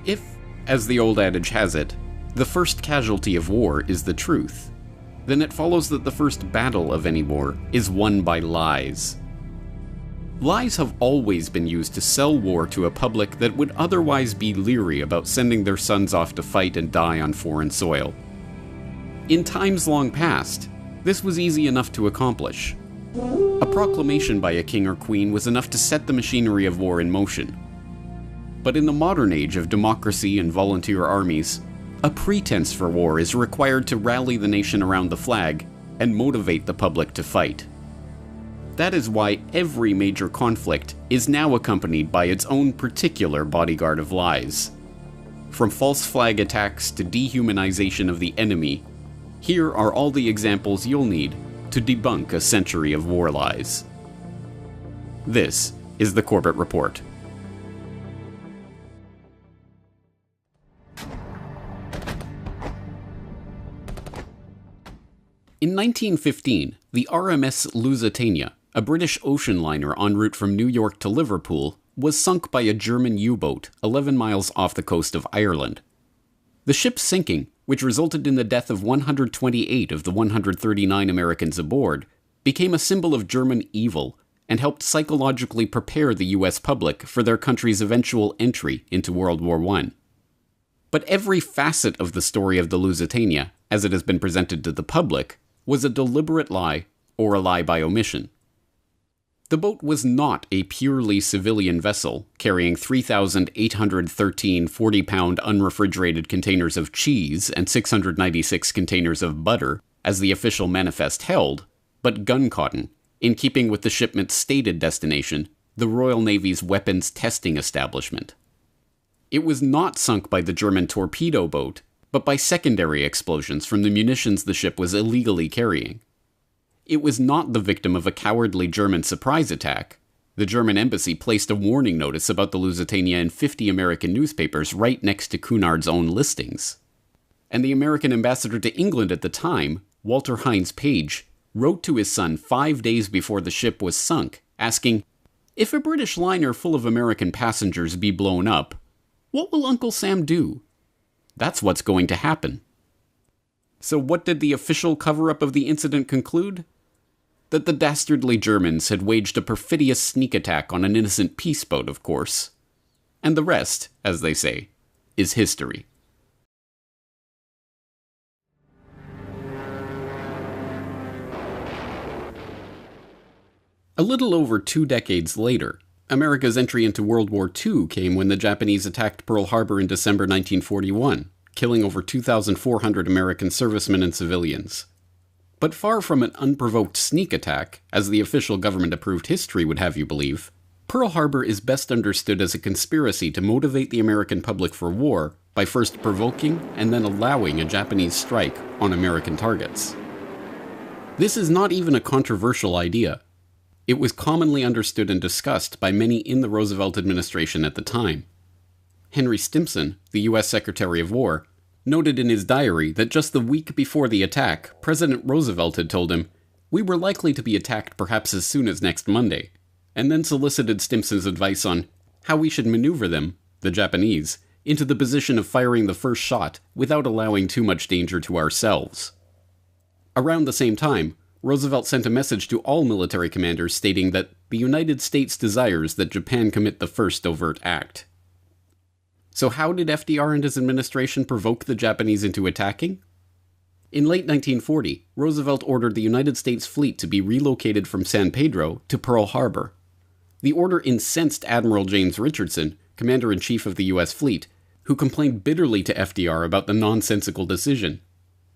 If, as the old adage has it, the first casualty of war is the truth, then it follows that the first battle of any war is won by lies. Lies have always been used to sell war to a public that would otherwise be leery about sending their sons off to fight and die on foreign soil. In times long past, this was easy enough to accomplish. A proclamation by a king or queen was enough to set the machinery of war in motion. But in the modern age of democracy and volunteer armies, a pretense for war is required to rally the nation around the flag and motivate the public to fight. That is why every major conflict is now accompanied by its own particular bodyguard of lies. From false flag attacks to dehumanization of the enemy, here are all the examples you'll need to debunk a century of war lies. This is the Corbett Report. In 1915, the RMS Lusitania, a British ocean liner en route from New York to Liverpool, was sunk by a German U-boat 11 miles off the coast of Ireland. The ship's sinking, which resulted in the death of 128 of the 139 Americans aboard, became a symbol of German evil and helped psychologically prepare the US public for their country's eventual entry into World War I. But every facet of the story of the Lusitania, as it has been presented to the public, was a deliberate lie or a lie by omission. The boat was not a purely civilian vessel carrying 3,813 40-pound unrefrigerated containers of cheese and 696 containers of butter, as the official manifest held, but gun cotton, in keeping with the shipment's stated destination, the Royal Navy's weapons testing establishment. It was not sunk by the German torpedo boat, but by secondary explosions from the munitions the ship was illegally carrying. It was not the victim of a cowardly German surprise attack. The German embassy placed a warning notice about the Lusitania in 50 American newspapers right next to Cunard's own listings. And the American ambassador to England at the time, Walter Hines Page, wrote to his son 5 days before the ship was sunk, asking, "If a British liner full of American passengers be blown up, what will Uncle Sam do? That's what's going to happen." So what did the official cover-up of the incident conclude? That the dastardly Germans had waged a perfidious sneak attack on an innocent peace boat, of course. And the rest, as they say, is history. A little over 2 decades later, America's entry into World War II came when the Japanese attacked Pearl Harbor in December 1941, killing over 2,400 American servicemen and civilians. But far from an unprovoked sneak attack, as the official government-approved history would have you believe, Pearl Harbor is best understood as a conspiracy to motivate the American public for war by first provoking and then allowing a Japanese strike on American targets. This is not even a controversial idea. It was commonly understood and discussed by many in the Roosevelt administration at the time. Henry Stimson, the U.S. Secretary of War, noted in his diary that just the week before the attack, President Roosevelt had told him, "We were likely to be attacked perhaps as soon as next Monday," and then solicited Stimson's advice on how we should maneuver them, the Japanese, into the position of firing the first shot without allowing too much danger to ourselves. Around the same time, Roosevelt sent a message to all military commanders stating that the United States desires that Japan commit the first overt act. So how did FDR and his administration provoke the Japanese into attacking? In late 1940, Roosevelt ordered the United States fleet to be relocated from San Pedro to Pearl Harbor. The order incensed Admiral James Richardson, Commander-in-Chief of the U.S. fleet, who complained bitterly to FDR about the nonsensical decision.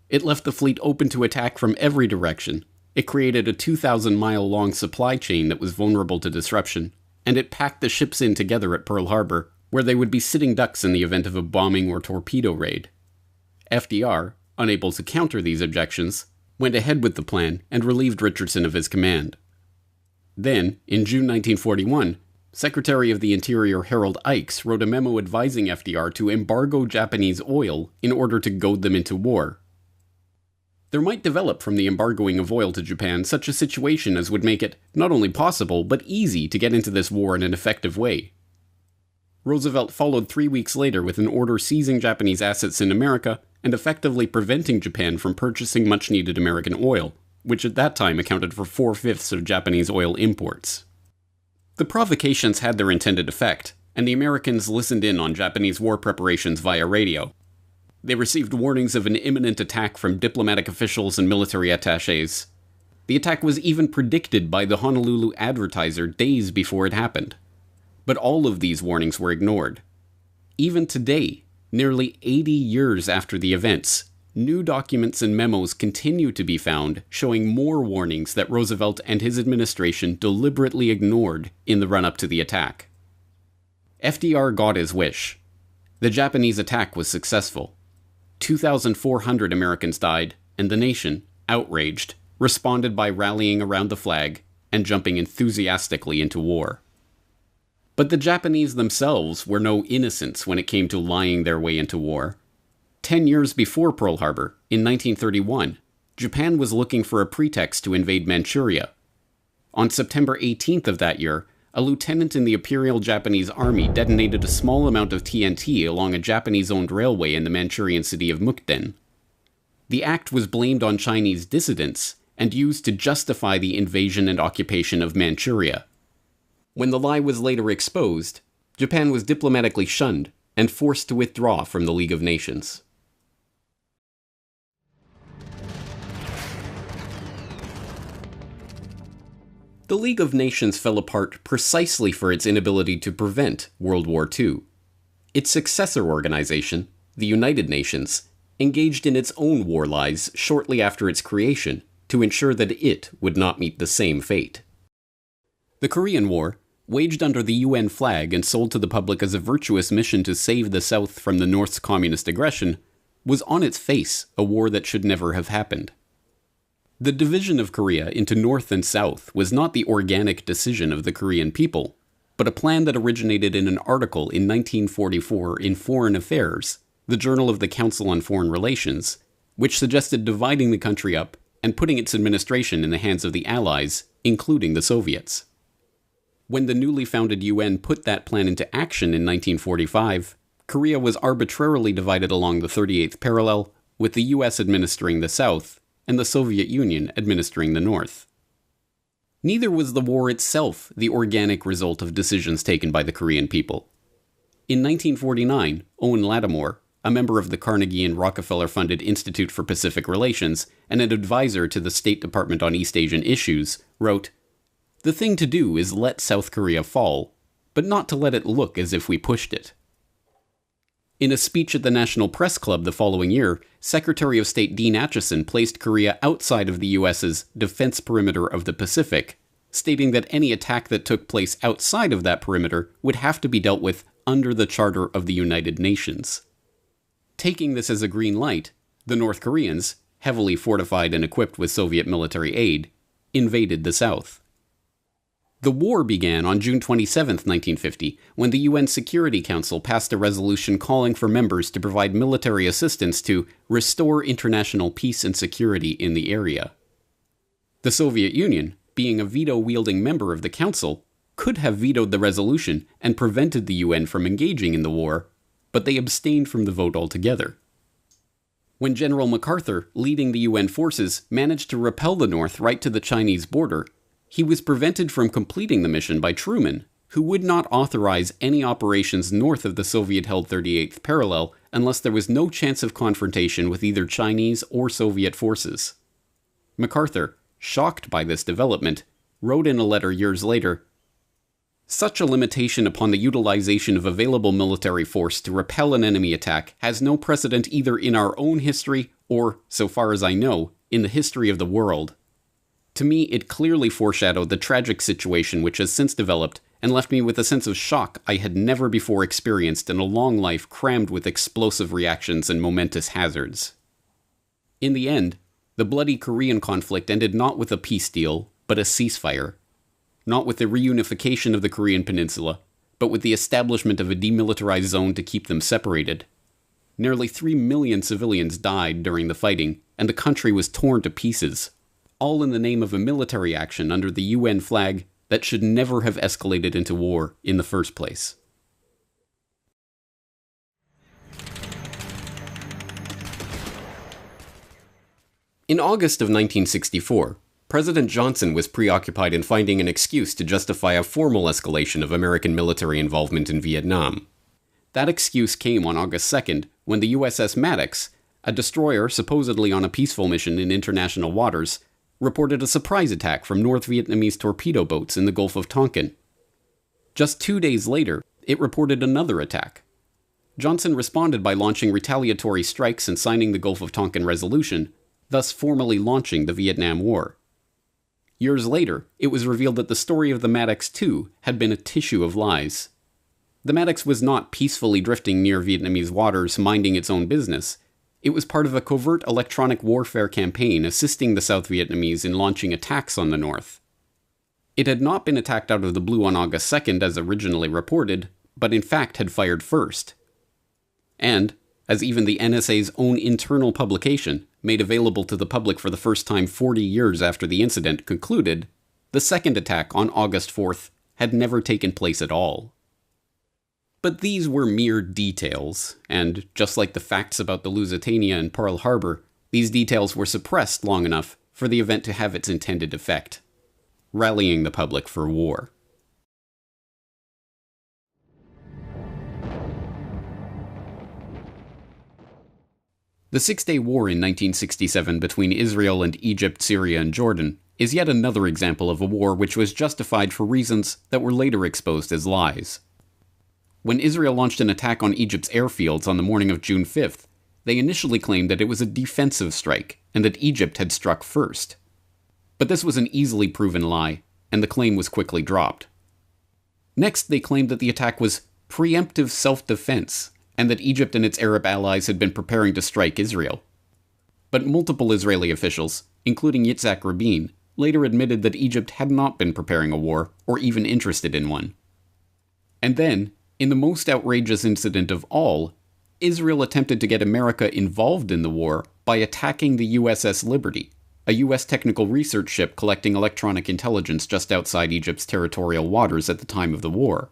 It left the fleet open to attack from every direction. It created a 2,000-mile-long supply chain that was vulnerable to disruption, and it packed the ships in together at Pearl Harbor, where they would be sitting ducks in the event of a bombing or torpedo raid. FDR, unable to counter these objections, went ahead with the plan and relieved Richardson of his command. Then, in June 1941, Secretary of the Interior Harold Ikes wrote a memo advising FDR to embargo Japanese oil in order to goad them into war. There might develop from the embargoing of oil to Japan such a situation as would make it not only possible, but easy to get into this war in an effective way. Roosevelt followed 3 weeks later with an order seizing Japanese assets in America and effectively preventing Japan from purchasing much-needed American oil, which at that time accounted for 4/5 of Japanese oil imports. The provocations had their intended effect, and the Americans listened in on Japanese war preparations via radio. They received warnings of an imminent attack from diplomatic officials and military attachés. The attack was even predicted by the Honolulu Advertiser days before it happened. But all of these warnings were ignored. Even today, nearly 80 years after the events, new documents and memos continue to be found showing more warnings that Roosevelt and his administration deliberately ignored in the run-up to the attack. FDR got his wish. The Japanese attack was successful. 2,400 Americans died, and the nation, outraged, responded by rallying around the flag and jumping enthusiastically into war. But the Japanese themselves were no innocents when it came to lying their way into war. 10 years before Pearl Harbor, in 1931, Japan was looking for a pretext to invade Manchuria. On September 18th of that year, a lieutenant in the Imperial Japanese Army detonated a small amount of TNT along a Japanese-owned railway in the Manchurian city of Mukden. The act was blamed on Chinese dissidents and used to justify the invasion and occupation of Manchuria. When the lie was later exposed, Japan was diplomatically shunned and forced to withdraw from the League of Nations. The League of Nations fell apart precisely for its inability to prevent World War II. Its successor organization, the United Nations, engaged in its own war lies shortly after its creation to ensure that it would not meet the same fate. The Korean War, waged under the UN flag and sold to the public as a virtuous mission to save the South from the North's communist aggression, was on its face a war that should never have happened. The division of Korea into North and South was not the organic decision of the Korean people, but a plan that originated in an article in 1944 in Foreign Affairs, the journal of the Council on Foreign Relations, which suggested dividing the country up and putting its administration in the hands of the Allies, including the Soviets. When the newly founded UN put that plan into action in 1945, Korea was arbitrarily divided along the 38th parallel, with the US administering the South, and the Soviet Union administering the North. Neither was the war itself the organic result of decisions taken by the Korean people. In 1949, Owen Lattimore, a member of the Carnegie and Rockefeller-funded Institute for Pacific Relations and an advisor to the State Department on East Asian issues, wrote, "The thing to do is let South Korea fall, but not to let it look as if we pushed it." In a speech at the National Press Club the following year, Secretary of State Dean Acheson placed Korea outside of the US's defense perimeter of the Pacific, stating that any attack that took place outside of that perimeter would have to be dealt with under the Charter of the United Nations. Taking this as a green light, the North Koreans, heavily fortified and equipped with Soviet military aid, invaded the South. The war began on June 27, 1950, when the UN Security Council passed a resolution calling for members to provide military assistance to restore international peace and security in the area. The Soviet Union, being a veto-wielding member of the Council, could have vetoed the resolution and prevented the UN from engaging in the war, but they abstained from the vote altogether. When General MacArthur, leading the UN forces, managed to repel the North right to the Chinese border, he was prevented from completing the mission by Truman, who would not authorize any operations north of the Soviet-held 38th parallel unless there was no chance of confrontation with either Chinese or Soviet forces. MacArthur, shocked by this development, wrote in a letter years later, "Such a limitation upon the utilization of available military force to repel an enemy attack has no precedent either in our own history or, so far as I know, in the history of the world. To me, it clearly foreshadowed the tragic situation which has since developed and left me with a sense of shock I had never before experienced in a long life crammed with explosive reactions and momentous hazards." In the end, the bloody Korean conflict ended not with a peace deal, but a ceasefire. Not with the reunification of the Korean peninsula, but with the establishment of a demilitarized zone to keep them separated. Nearly 3 million civilians died during the fighting, and the country was torn to pieces, all in the name of a military action under the UN flag that should never have escalated into war in the first place. In August of 1964, President Johnson was preoccupied in finding an excuse to justify a formal escalation of American military involvement in Vietnam. That excuse came on August 2nd when the USS Maddox, a destroyer supposedly on a peaceful mission in international waters, reported a surprise attack from North Vietnamese torpedo boats in the Gulf of Tonkin. Just 2 days later, it reported another attack. Johnson responded by launching retaliatory strikes and signing the Gulf of Tonkin Resolution, thus formally launching the Vietnam War. Years later, it was revealed that the story of the Maddox II had been a tissue of lies. The Maddox was not peacefully drifting near Vietnamese waters, minding its own business. It was part of a covert electronic warfare campaign assisting the South Vietnamese in launching attacks on the North. It had not been attacked out of the blue on August 2nd as originally reported, but in fact had fired first. And, as even the NSA's own internal publication, made available to the public for the first time 40 years after the incident, concluded, the second attack on August 4th had never taken place at all. But these were mere details, and just like the facts about the Lusitania and Pearl Harbor, these details were suppressed long enough for the event to have its intended effect, rallying the public for war. The Six-Day War in 1967 between Israel and Egypt, Syria, and Jordan is yet another example of a war which was justified for reasons that were later exposed as lies. When Israel launched an attack on Egypt's airfields on the morning of June 5th, they initially claimed that it was a defensive strike and that Egypt had struck first. But this was an easily proven lie, and the claim was quickly dropped. Next, they claimed that the attack was preemptive self-defense, and that Egypt and its Arab allies had been preparing to strike Israel. But multiple Israeli officials, including Yitzhak Rabin, later admitted that Egypt had not been preparing a war, or even interested in one. And then, in the most outrageous incident of all, Israel attempted to get America involved in the war by attacking the USS Liberty, a U.S. technical research ship collecting electronic intelligence just outside Egypt's territorial waters at the time of the war.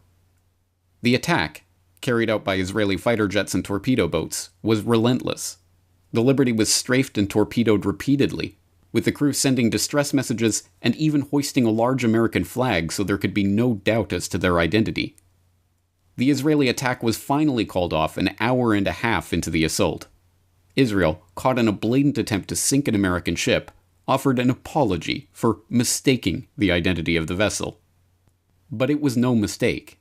The attack, carried out by Israeli fighter jets and torpedo boats, was relentless. The Liberty was strafed and torpedoed repeatedly, with the crew sending distress messages and even hoisting a large American flag so there could be no doubt as to their identity. The Israeli attack was finally called off an hour and a half into the assault. Israel, caught in a blatant attempt to sink an American ship, offered an apology for mistaking the identity of the vessel. But it was no mistake.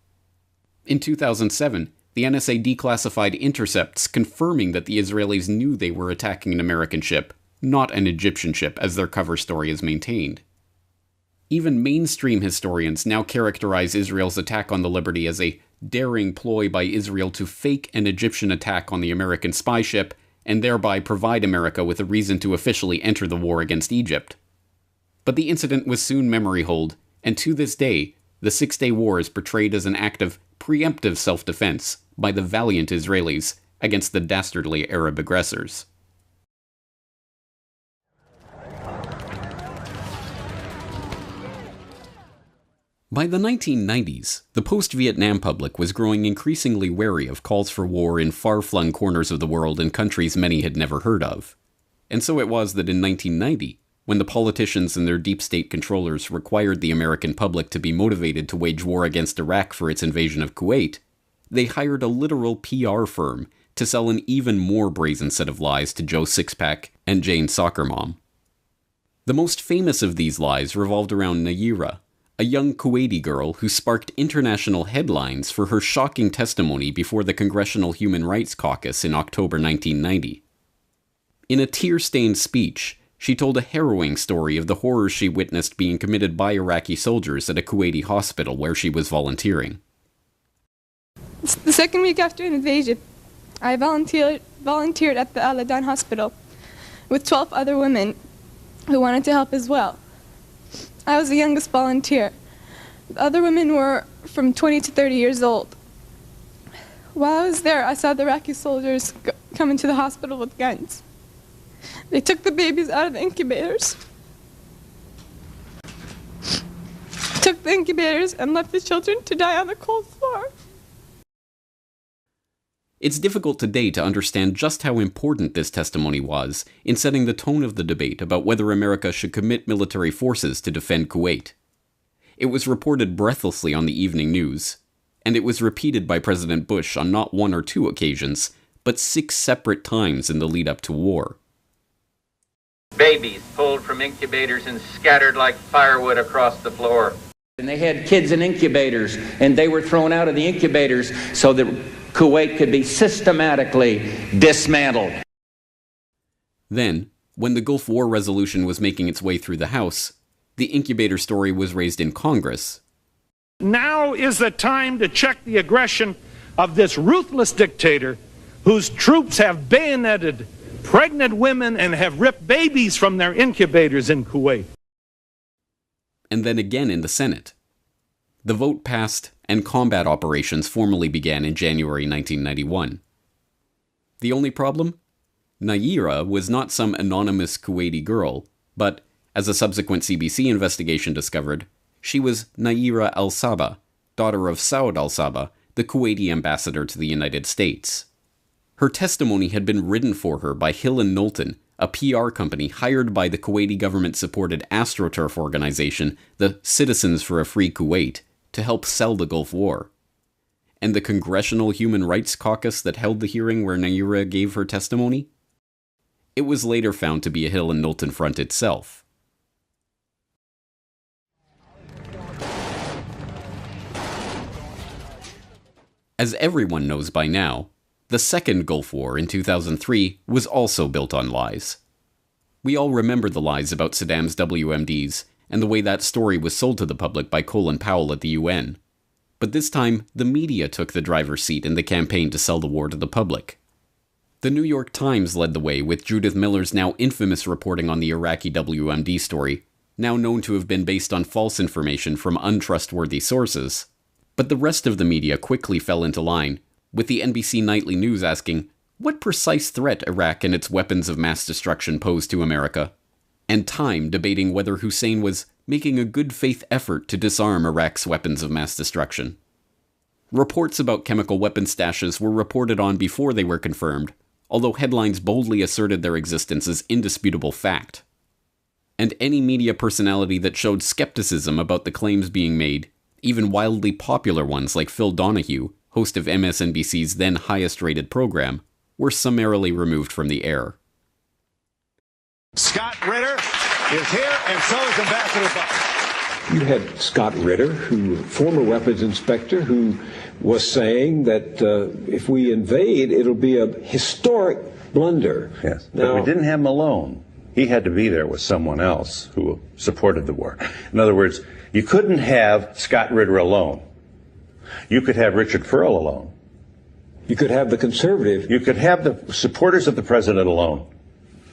In 2007, the NSA declassified intercepts confirming that the Israelis knew they were attacking an American ship, not an Egyptian ship, as their cover story is maintained. Even mainstream historians now characterize Israel's attack on the Liberty as a daring ploy by Israel to fake an Egyptian attack on the American spy ship and thereby provide America with a reason to officially enter the war against Egypt. But the incident was soon memory hold, and to this day, the Six-Day War is portrayed as an act of preemptive self-defense by the valiant Israelis against the dastardly Arab aggressors. By the 1990s, the post-Vietnam public was growing increasingly wary of calls for war in far-flung corners of the world in countries many had never heard of. And so it was that in 1990, when the politicians and their deep state controllers required the American public to be motivated to wage war against Iraq for its invasion of Kuwait, they hired a literal PR firm to sell an even more brazen set of lies to Joe Sixpack and Jane Soccer Mom. The most famous of these lies revolved around Nayira, a young Kuwaiti girl who sparked international headlines for her shocking testimony before the Congressional Human Rights Caucus in October 1990. In a tear-stained speech, she told a harrowing story of the horrors she witnessed being committed by Iraqi soldiers at a Kuwaiti hospital where she was volunteering. The second week after an invasion, I volunteered at the Al-Adan hospital with 12 other women who wanted to help as well. I was the youngest volunteer. The other women were from 20 to 30 years old. While I was there, I saw the Iraqi soldiers come into the hospital with guns. They took the babies out of the incubators, and left the children to die on the cold floor. It's difficult today to understand just how important this testimony was in setting the tone of the debate about whether America should commit military forces to defend Kuwait. It was reported breathlessly on the evening news, and it was repeated by President Bush on not one or two occasions, but 6 separate times in the lead-up to war. Babies pulled from incubators and scattered like firewood across the floor. And they had kids in incubators, and they were thrown out of the incubators so that Kuwait could be systematically dismantled. Then, when the Gulf War resolution was making its way through the House, the incubator story was raised in Congress. Now is the time to check the aggression of this ruthless dictator whose troops have bayoneted pregnant women and have ripped babies from their incubators in Kuwait. And then again in the Senate. The vote passed, and combat operations formally began in January 1991. The only problem? Nayirah was not some anonymous Kuwaiti girl, but, as a subsequent CBC investigation discovered, she was Nayirah al-Sabah, daughter of Saud al-Sabah, the Kuwaiti ambassador to the United States. Her testimony had been written for her by Hill & Knowlton, a PR company hired by the Kuwaiti government-supported AstroTurf organization, the Citizens for a Free Kuwait, to help sell the Gulf War. And the Congressional Human Rights Caucus that held the hearing where Nayirah gave her testimony? It was later found to be a Hill & Knowlton front itself. As everyone knows by now, the second Gulf War in 2003 was also built on lies. We all remember the lies about Saddam's WMDs and the way that story was sold to the public by Colin Powell at the UN. But this time, the media took the driver's seat in the campaign to sell the war to the public. The New York Times led the way with Judith Miller's now infamous reporting on the Iraqi WMD story, now known to have been based on false information from untrustworthy sources. But the rest of the media quickly fell into line, with the NBC Nightly News asking, what precise threat Iraq and its weapons of mass destruction pose to America? And Time debating whether Hussein was making a good faith effort to disarm Iraq's weapons of mass destruction. Reports about chemical weapon stashes were reported on before they were confirmed, although headlines boldly asserted their existence as indisputable fact. And any media personality that showed skepticism about the claims being made, even wildly popular ones like Phil Donahue, host of MSNBC's then highest-rated program, were summarily removed from the air. Scott Ritter is here, and so is Ambassador Butler. You had Scott Ritter, former weapons inspector, who was saying that if we invade, it'll be a historic blunder. Yes, but we didn't have Malone. He had to be there with someone else who supported the war. In other words, you couldn't have Scott Ritter alone. You could have Richard Furl alone. You could have the conservative. You could have the supporters of the president alone.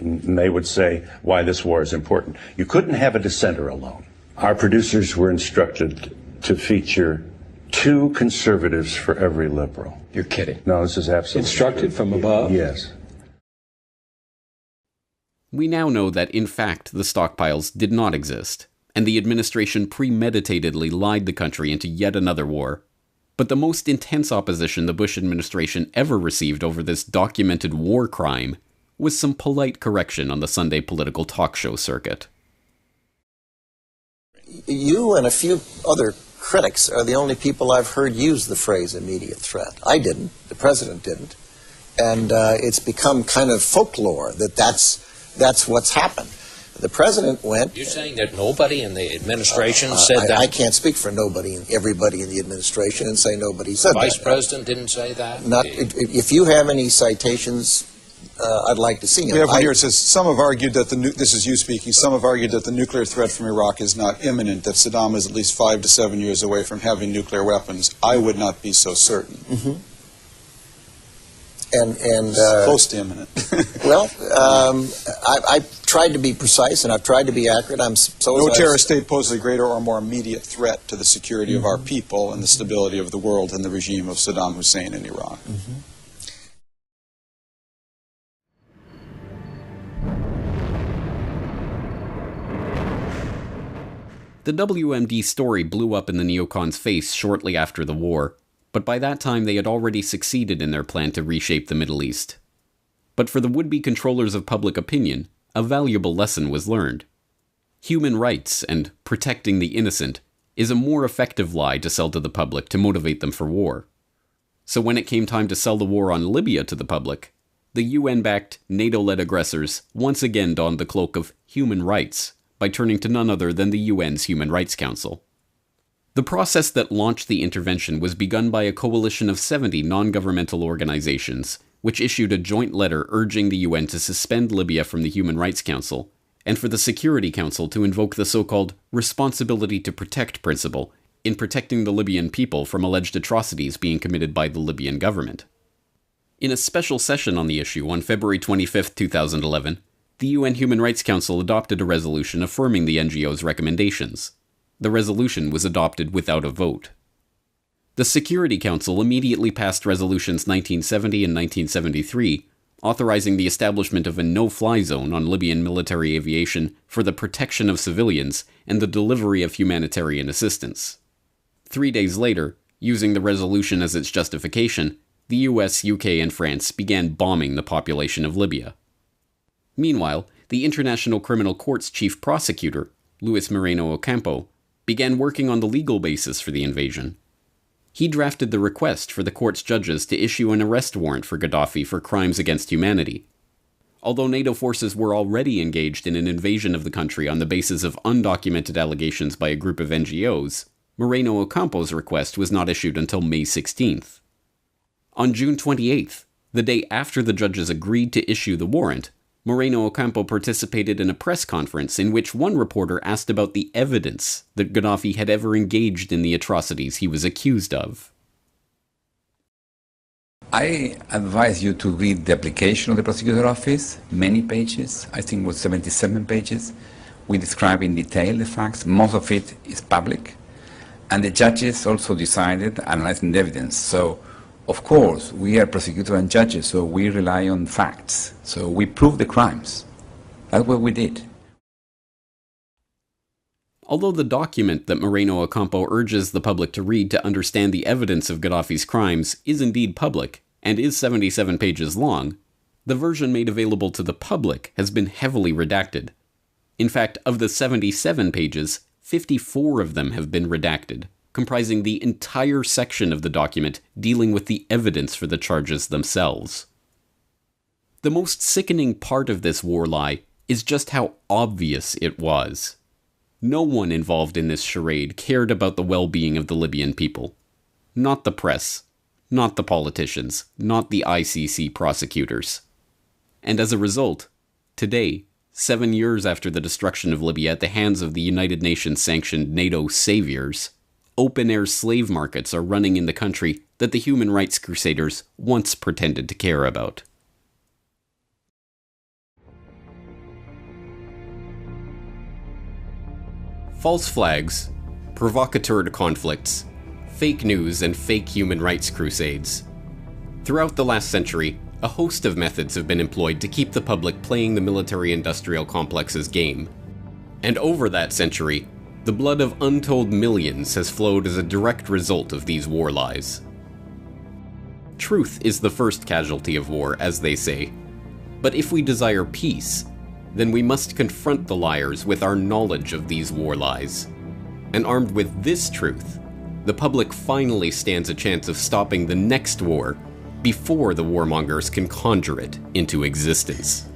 And they would say why this war is important. You couldn't have a dissenter alone. Our producers were instructed to feature 2 conservatives for every liberal. You're kidding. No, this is absolutely instructed true. From above? Yes. We now know that, in fact, the stockpiles did not exist, and the administration premeditatedly lied the country into yet another war. But the most intense opposition the Bush administration ever received over this documented war crime was some polite correction on the Sunday political talk show circuit. You and a few other critics are the only people I've heard use the phrase immediate threat. I didn't. The president didn't. And it's become kind of folklore that that's what's happened. The president went... You're saying that nobody in the administration said that? I can't speak for nobody and everybody in the administration and say nobody said that. Vice President didn't say that? If you have any citations, I'd like to see them. We have one here. It says, some have argued that this is you speaking, some have argued that the nuclear threat from Iraq is not imminent, that Saddam is at least 5 to 7 years away from having nuclear weapons. I would not be so certain. Mm-hmm. Close to imminent. Well, I've tried to be precise and I've tried to be accurate. No terrorist state poses a greater or more immediate threat to the security of our people and the stability of the world than the regime of Saddam Hussein in Iraq. Mm-hmm. The WMD story blew up in the neocons' face shortly after the war, but by that time they had already succeeded in their plan to reshape the Middle East. But for the would-be controllers of public opinion, a valuable lesson was learned. Human rights and protecting the innocent is a more effective lie to sell to the public to motivate them for war. So when it came time to sell the war on Libya to the public, the UN-backed, NATO-led aggressors once again donned the cloak of human rights by turning to none other than the UN's Human Rights Council. The process that launched the intervention was begun by a coalition of 70 non-governmental organizations, which issued a joint letter urging the UN to suspend Libya from the Human Rights Council, and for the Security Council to invoke the so-called responsibility to protect principle in protecting the Libyan people from alleged atrocities being committed by the Libyan government. In a special session on the issue on February 25, 2011, the UN Human Rights Council adopted a resolution affirming the NGO's recommendations. The resolution was adopted without a vote. The Security Council immediately passed resolutions 1970 and 1973, authorizing the establishment of a no-fly zone on Libyan military aviation for the protection of civilians and the delivery of humanitarian assistance. 3 days later, using the resolution as its justification, the US, UK, and France began bombing the population of Libya. Meanwhile, the International Criminal Court's chief prosecutor, Luis Moreno Ocampo, began working on the legal basis for the invasion. He drafted the request for the court's judges to issue an arrest warrant for Gaddafi for crimes against humanity. Although NATO forces were already engaged in an invasion of the country on the basis of undocumented allegations by a group of NGOs, Moreno Ocampo's request was not issued until May 16th. On June 28th, the day after the judges agreed to issue the warrant, Moreno Ocampo participated in a press conference in which one reporter asked about the evidence that Gaddafi had ever engaged in the atrocities he was accused of. I advise you to read the application of the prosecutor's office, many pages, I think it was 77 pages. We describe in detail the facts, most of it is public, and the judges also decided, analyzing the evidence. So, of course, we are prosecutors and judges, so we rely on facts. So we prove the crimes. That's what we did. Although the document that Moreno Ocampo urges the public to read to understand the evidence of Gaddafi's crimes is indeed public, and is 77 pages long, the version made available to the public has been heavily redacted. In fact, of the 77 pages, 54 of them have been redacted, comprising the entire section of the document dealing with the evidence for the charges themselves. The most sickening part of this war lie is just how obvious it was. No one involved in this charade cared about the well-being of the Libyan people. Not the press, not the politicians, not the ICC prosecutors. And as a result, today, 7 years after the destruction of Libya at the hands of the United Nations-sanctioned NATO saviors, open-air slave markets are running in the country that the human rights crusaders once pretended to care about. False flags, provocateur conflicts, fake news, and fake human rights crusades. Throughout the last century, a host of methods have been employed to keep the public playing the military-industrial complex's game. And over that century, the blood of untold millions has flowed as a direct result of these war lies. Truth is the first casualty of war, as they say. But if we desire peace, then we must confront the liars with our knowledge of these war lies. And armed with this truth, the public finally stands a chance of stopping the next war before the warmongers can conjure it into existence.